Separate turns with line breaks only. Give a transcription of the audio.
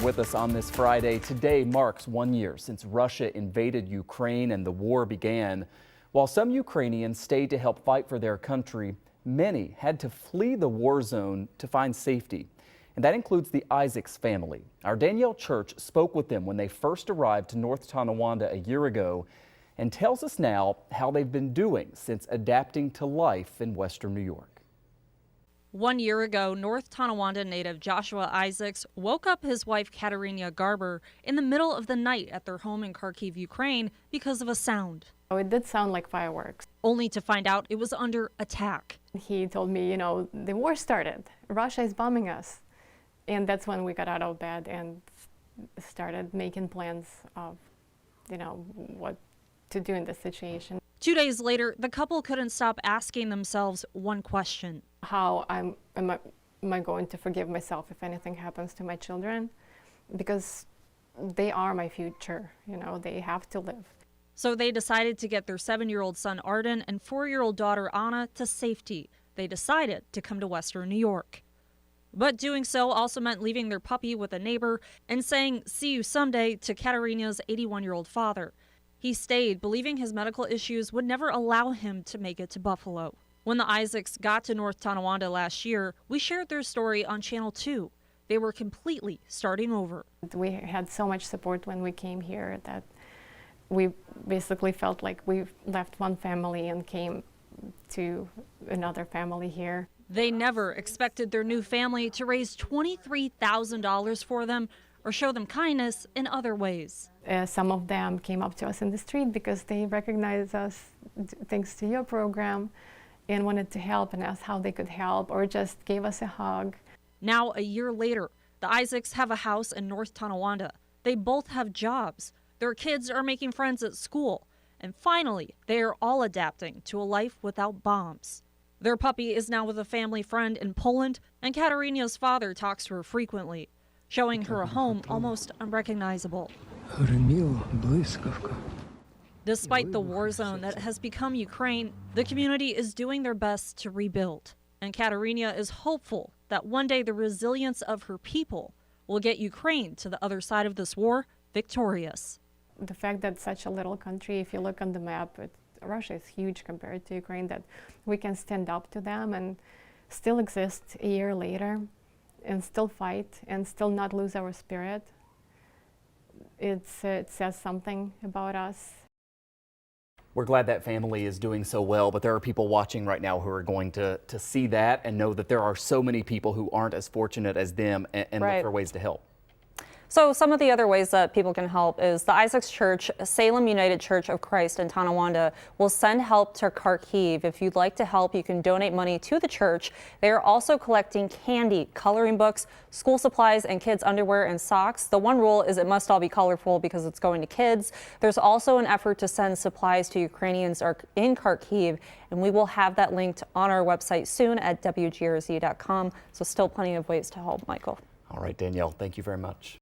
With us on this Friday. Today marks 1 year since Russia invaded Ukraine and the war began. While some Ukrainians stayed to help fight for their country, many had to flee the war zone to find safety. And that includes the Isaacs family. Our Danielle Church spoke with them when they first arrived to North Tonawanda a year ago and tells us now how they've been doing since adapting to life in Western New York.
1 year ago, North Tonawanda native Joshua Isaacs woke up his wife Katerina Garber in the middle of the night at their home in Kharkiv, Ukraine, because of a sound.
Oh, it did sound like fireworks.
Only to find out it was under attack.
He told me, the war started. Russia is bombing us. And that's when we got out of bed and started making plans of, what to do in this situation.
2 days later, the couple couldn't stop asking themselves one question.
How am I going to forgive myself if anything happens to my children? Because they are my future, they have to live.
So they decided to get their 7-year-old son Arden and 4-year-old daughter Anna to safety. They decided to come to Western New York. But doing so also meant leaving their puppy with a neighbor and saying "see you someday" to Katerina's 81-year-old father. He stayed, believing his medical issues would never allow him to make it to Buffalo. When the Isaacs got to North Tonawanda last year, we shared their story on Channel 2. They were completely starting over.
We had so much support when we came here that we basically felt like we left one family and came to another family here.
They never expected their new family to raise $23,000 for them or show them kindness in other ways.
Some of them came up to us in the street because they recognized us thanks to your program and wanted to help and asked how they could help or just gave us a hug.
Now, a year later, the Isaacs have a house in North Tonawanda. They both have jobs. Their kids are making friends at school. And finally, they are all adapting to a life without bombs. Their puppy is now with a family friend in Poland, and Katerina's father talks to her frequently, showing her a home almost unrecognizable. Despite the war zone that has become Ukraine, the community is doing their best to rebuild. And Katerina is hopeful that one day the resilience of her people will get Ukraine to the other side of this war victorious.
The fact that such a little country, if you look on the map, Russia is huge compared to Ukraine, that we can stand up to them and still exist a year later and still fight and still not lose our spirit. It says something about us.
We're glad that family is doing so well, but there are people watching right now who are going to see that and know that there are so many people who aren't as fortunate as them and
Right.
look for ways to help.
So some of the other ways that people can help is the Isaacs Church, Salem United Church of Christ in Tonawanda, will send help to Kharkiv. If you'd like to help, you can donate money to the church. They are also collecting candy, coloring books, school supplies, and kids' underwear and socks. The one rule is it must all be colorful because it's going to kids. There's also an effort to send supplies to Ukrainians in Kharkiv, and we will have that linked on our website soon at WGRZ.com. So still plenty of ways to help, Michael.
All right, Danielle, thank you very much.